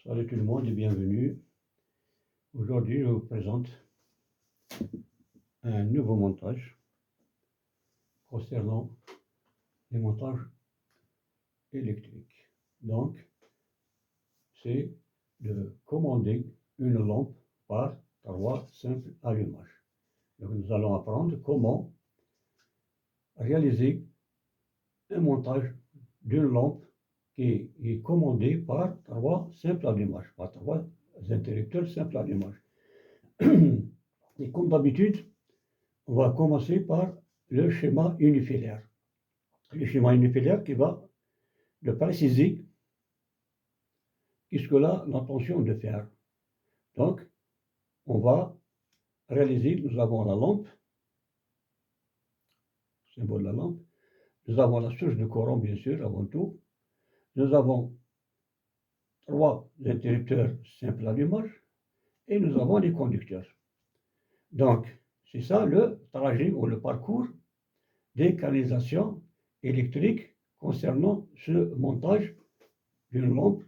Salut tout le monde et bienvenue. Aujourd'hui, je vous présente un nouveau montage concernant les montages électriques. Donc, c'est de commander une lampe par 3 simples allumages. Donc, nous allons apprendre comment réaliser un montage d'une lampe qui est commandée par 3 simples allumages, par 3 interrupteurs simples allumages. Et comme d'habitude, on va commencer par le schéma unifilaire. Le schéma unifilaire qui va le préciser qu'est-ce que là l'intention de faire. Donc, on va réaliser, nous avons la lampe, symbole de la lampe, nous avons la source de courant bien sûr avant tout, nous avons 3 interrupteurs simples allumage et nous avons les conducteurs. Donc, c'est ça le trajet ou le parcours des canalisations électriques concernant ce montage d'une lampe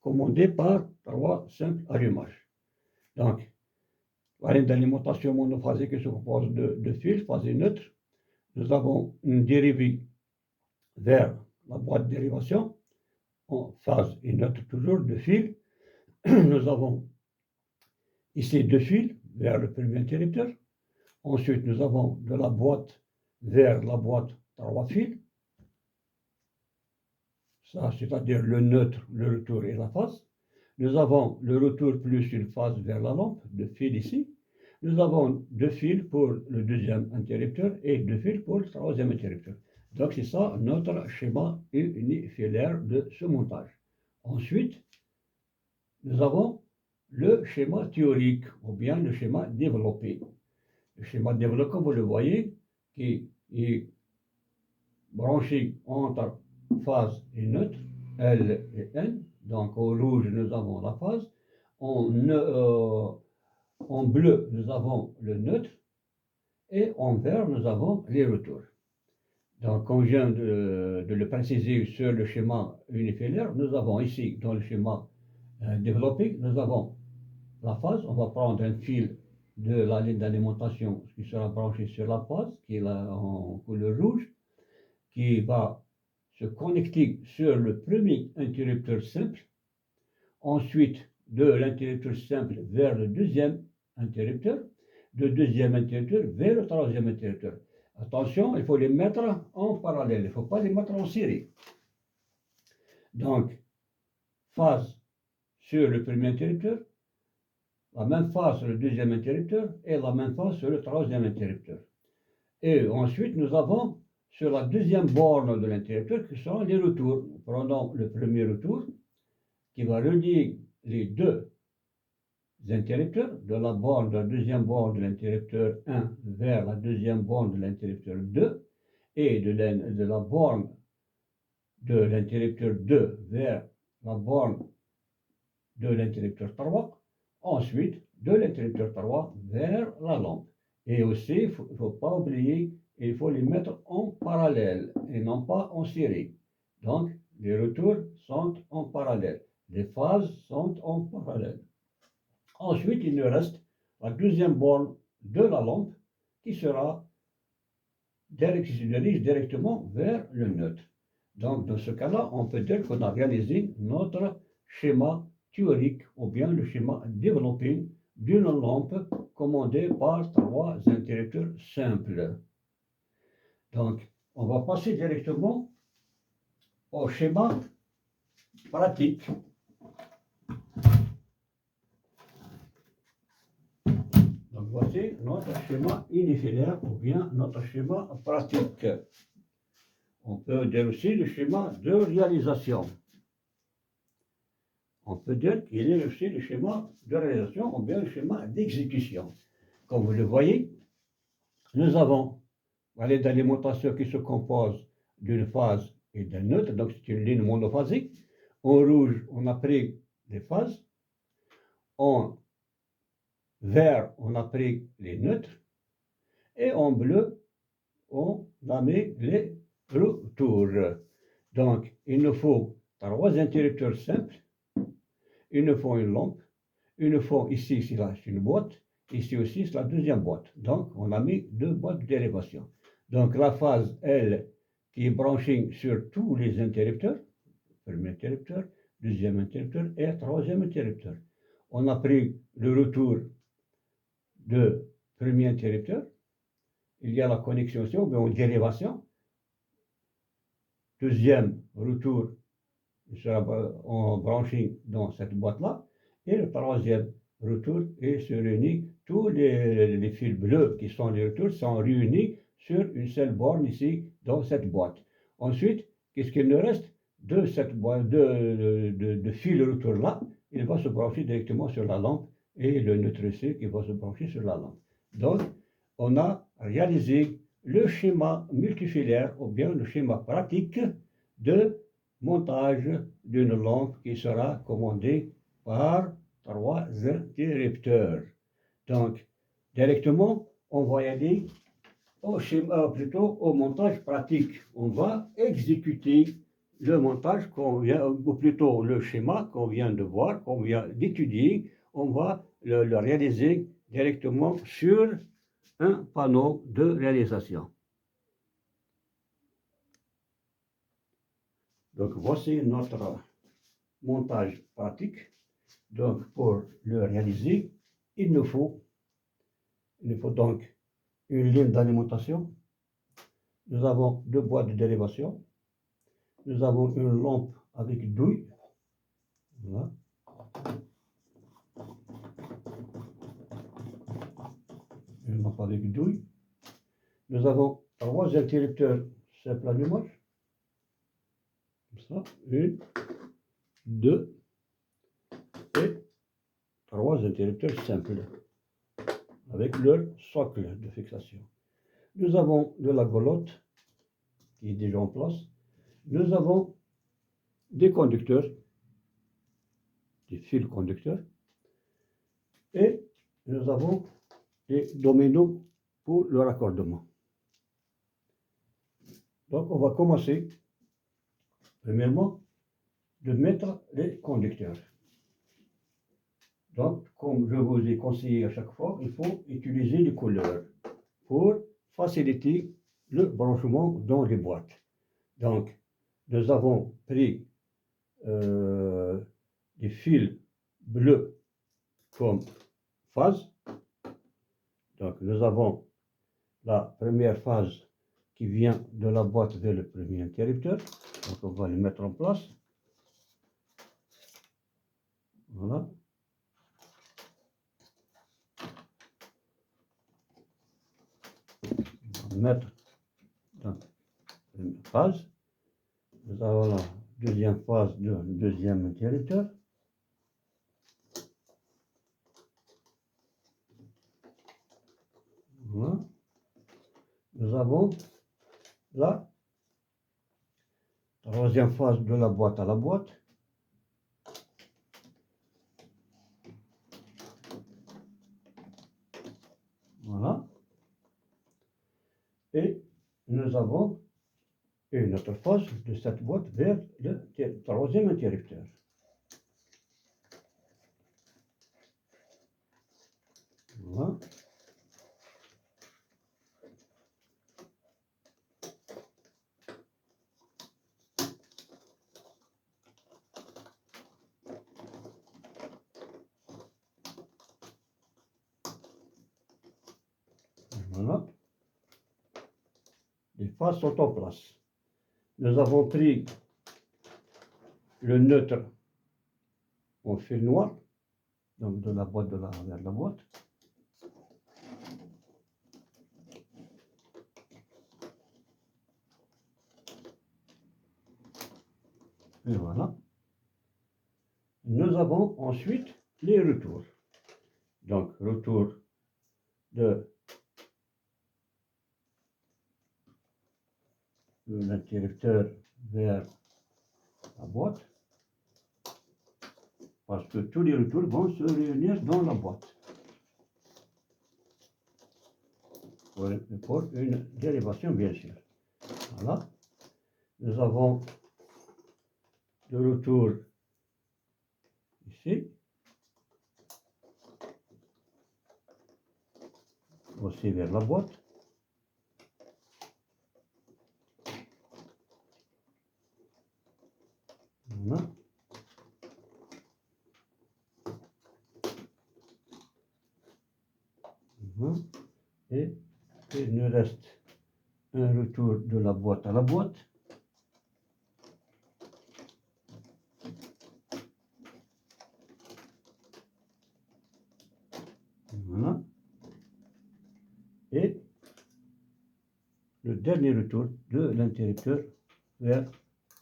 commandée par 3 simples allumages. Donc, la ligne d'alimentation monophasique qui se compose de fils, phasé neutre. Nous avons une dérivée vers la boîte de dérivation en phase et neutre toujours de fil. Nous avons ici 2 fils vers le premier interrupteur. Ensuite, nous avons de la boîte vers la boîte 3 fils. Ça, c'est-à-dire le neutre, le retour et la phase. Nous avons le retour plus une phase vers la lampe, 2 fils ici. Nous avons 2 fils pour le deuxième interrupteur et 2 fils pour le troisième interrupteur. Donc c'est ça notre schéma unifilaire de ce montage. Ensuite, nous avons le schéma théorique ou bien le schéma développé. Le schéma développé, comme vous le voyez, qui est branché entre phase et neutre, L et N. Donc au rouge, nous avons la phase. En bleu, nous avons le neutre. Et en vert, nous avons les retours. Donc, comme je viens de le préciser sur le schéma unifilaire, nous avons ici, dans le schéma développé, nous avons la phase. On va prendre un fil de la ligne d'alimentation qui sera branché sur la phase, qui est là en couleur rouge, qui va se connecter sur le premier interrupteur simple, ensuite de l'interrupteur simple vers le deuxième interrupteur, de deuxième interrupteur vers le troisième interrupteur. Attention, il faut les mettre en parallèle, il ne faut pas les mettre en série. Donc, phase sur le premier interrupteur, la même phase sur le deuxième interrupteur et la même phase sur le troisième interrupteur. Et ensuite, nous avons sur la deuxième borne de l'interrupteur qui sont les retours. Nous prenons le premier retour qui va relier les deux interrupteurs de la borne, de la deuxième borne de l'interrupteur 1 vers la deuxième borne de l'interrupteur 2 et de la borne de l'interrupteur 2 vers la borne de l'interrupteur 3, ensuite de l'interrupteur 3 vers la lampe. Et aussi, il ne faut pas oublier, il faut les mettre en parallèle et non pas en série. Donc, les retours sont en parallèle, les phases sont en parallèle. Ensuite, il nous reste la deuxième borne de la lampe qui se dirige directement vers le neutre. Donc, dans ce cas-là, on peut dire qu'on a réalisé notre schéma théorique ou bien le schéma développé d'une lampe commandée par 3 interrupteurs simples. Donc, on va passer directement au schéma pratique. Donc, voici notre schéma unifilaire ou bien notre schéma pratique. On peut dire aussi le schéma de réalisation. On peut dire qu'il est aussi le schéma de réalisation ou bien le schéma d'exécution. Comme vous le voyez, nous avons la ligne d'alimentation qui se compose d'une phase et d'un neutre, donc c'est une ligne monophasique. En rouge, on a pris les phases. En vert, on a pris les neutres. Et en bleu, on a mis les retours. Donc, il nous faut 3 interrupteurs simples, ils nous font une lampe, ils nous font ici, c'est une boîte, ici aussi, c'est la deuxième boîte. Donc, on a mis deux boîtes de dérivation. Donc, la phase, elle, qui est branchée sur tous les interrupteurs, premier interrupteur, deuxième interrupteur et troisième interrupteur. On a pris le retour de premier interrupteur, il y a la connexion aussi, ou bien en dérivation. Deuxième retour sera en branché dans cette boîte-là, et le troisième retour et se réunit. Tous les fils bleus qui sont les retours sont réunis sur une seule borne ici dans cette boîte. Ensuite, qu'est-ce qu'il nous reste de cette boîte de fil retour-là? Il va se brancher directement sur la lampe et le neutre C qui va se brancher sur la lampe. Donc, on a réalisé le schéma multifilaire ou bien le schéma pratique de montage d'une lampe qui sera commandée par 3 interrupteurs. Donc, directement, on va y aller au schéma, plutôt au montage pratique. On va exécuter le montage qu'on vient, ou plutôt le schéma qu'on vient de voir, qu'on vient d'étudier. On va le réaliser directement sur un panneau de réalisation. Donc, voici notre montage pratique. Donc, pour le réaliser, il nous faut donc une ligne d'alimentation. Nous avons deux boîtes de dérivation. Nous avons une lampe avec douille. Voilà. Une lampe avec douille. Nous avons trois interrupteurs simples allumage. Comme ça. Une, deux et trois interrupteurs simples avec leur socle de fixation. Nous avons de la golotte qui est déjà en place. Nous avons des conducteurs, des fils conducteurs, et nous avons des dominos pour le raccordement. Donc on va commencer premièrement de mettre les conducteurs. Donc, comme je vous ai conseillé à chaque fois, il faut utiliser les couleurs pour faciliter le branchement dans les boîtes. Donc, nous avons pris des fils bleus comme phase. Donc, nous avons la première phase qui vient de la boîte vers le premier interrupteur. Donc, on va le mettre en place. Voilà. On va mettre dans la première phase. Nous avons la deuxième phase du deuxième interrupteur. Voilà. Nous avons la troisième phase de la boîte à la boîte. Voilà. Et nous avons une autre phase de cette boîte vers le troisième interrupteur. Voilà. Voilà. Les phases sont en place. Nous avons pris le neutre en fil noir, donc de la boîte vers la boîte. Et voilà. Nous avons ensuite les retours. Donc, retour de l'interrupteur vers la boîte. Parce que tous les retours vont se réunir dans la boîte. Pour une dérivation, bien sûr. Voilà. Nous avons le retour ici. ici. Aussi vers la boîte. Voilà. Voilà. Et il nous reste un retour de la boîte à la boîte. Voilà. Et le dernier retour de l'interrupteur vers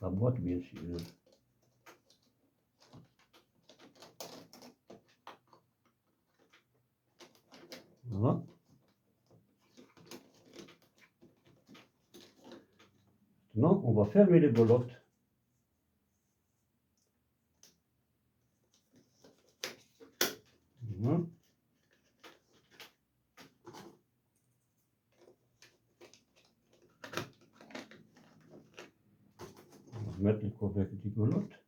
la boîte, bien sûr. Voilà. Maintenant, on va fermer les belotes. Voilà. On va mettre les couvercles des belotes.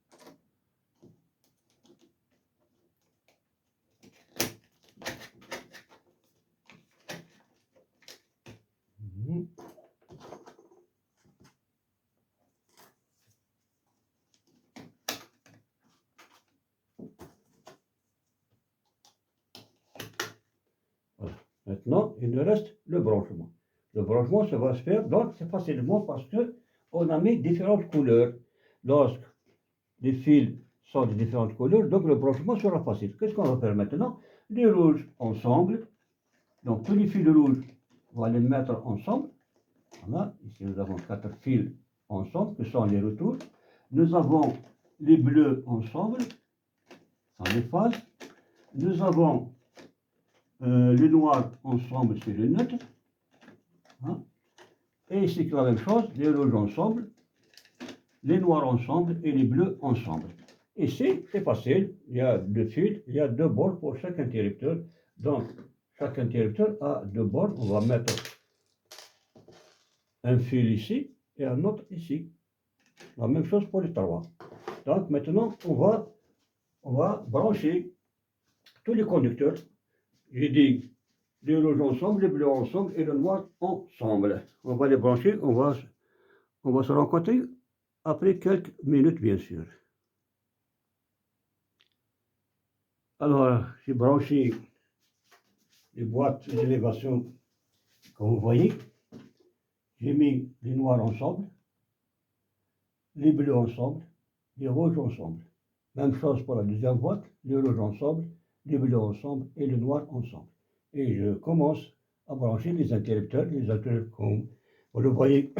Mhm. Voilà. Maintenant, il nous reste le branchement. Le branchement, ça va se faire, donc c'est facilement parce que on a mis différentes couleurs. Lorsque les fils sont de différentes couleurs, donc le branchement sera facile. Qu'est-ce qu'on va faire maintenant? Les rouges ensemble. Donc tous les fils rouges, on va les mettre ensemble. Voilà, ici nous avons 4 fils ensemble, qui sont les retours. Nous avons les bleus ensemble, en les phases. Nous avons le noir ensemble, c'est le neutre. Hein. Et ici, c'est la même chose, les rouges ensemble, les noirs ensemble et les bleus ensemble. Ici, c'est facile, il y a 2 fils, il y a 2 bords pour chaque interrupteur. Donc, chaque interrupteur a 2 bords. On va mettre un fil ici et un autre ici. La même chose pour les 3. Donc, maintenant, on va brancher tous les conducteurs. J'ai dit les rouges ensemble, les bleus ensemble et le noir ensemble. On va les brancher, on va se rencontrer après quelques minutes, bien sûr. Alors, j'ai branché les boîtes d'élévation, comme vous voyez. J'ai mis les noirs ensemble, les bleus ensemble, les rouges ensemble. Même chose pour la deuxième boîte, les rouges ensemble, les bleus ensemble et le noir ensemble. Et je commence à brancher les interrupteurs comme vous le voyez,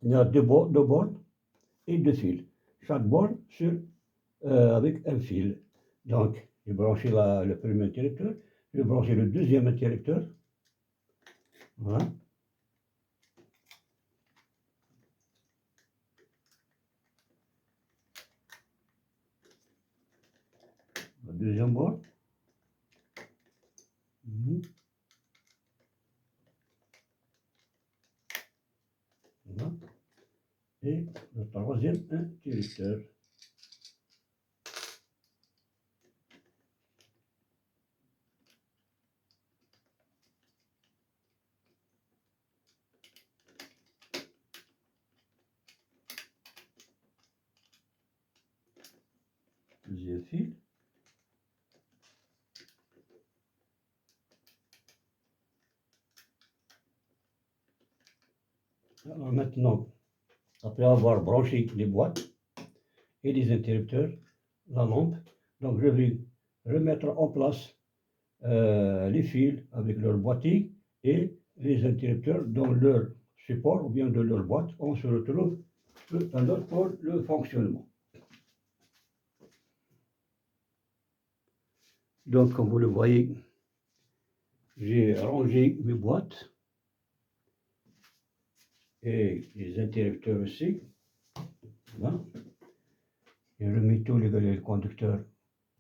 il y a deux bornes et 2 fils. Chaque borne avec un fil. Donc, j'ai branché le premier interrupteur, j'ai branché le deuxième interrupteur. Voilà. La deuxième borne. Voilà. Et le troisième interrupteur. Deuxième fil. Alors maintenant, après avoir branché les boîtes et les interrupteurs, la lampe, donc je vais remettre en place les fils avec leur boîtier et les interrupteurs dans leur support ou bien de leur boîte. On se retrouve tout à l'heure pour le fonctionnement. Donc, comme vous le voyez, j'ai rangé mes boîtes et les interrupteurs aussi. Voilà. J'ai remis tous les conducteurs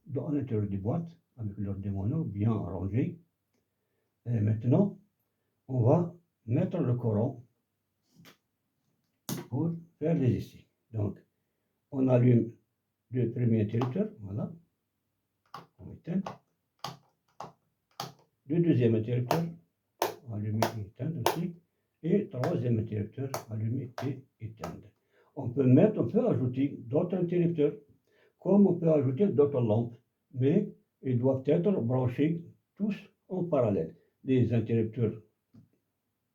dans l'intérieur des boîtes avec leurs démonos bien rangés. Et maintenant, on va mettre le courant pour faire les essais. Donc, on allume le premier interrupteur, voilà. on éteint. Le deuxième interrupteur, allumé et éteint aussi. Et troisième interrupteur, allumé et éteint. On peut ajouter d'autres interrupteurs, comme on peut ajouter d'autres lampes, mais ils doivent être branchés tous en parallèle. Les interrupteurs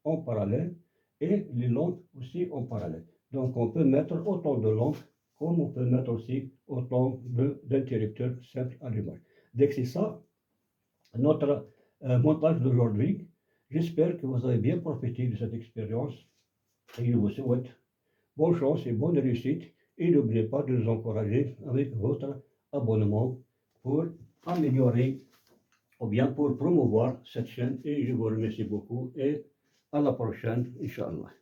en parallèle et les lampes aussi en parallèle. Donc on peut mettre autant de lampes comme on peut mettre aussi autant d'interrupteurs simples allumage. Donc c'est ça notre montage d'aujourd'hui. J'espère que vous avez bien profité de cette expérience et je vous souhaite bonne chance et bonne réussite. Et n'oubliez pas de nous encourager avec votre abonnement pour améliorer ou bien pour promouvoir cette chaîne. Et je vous remercie beaucoup et à la prochaine, Inch'Allah.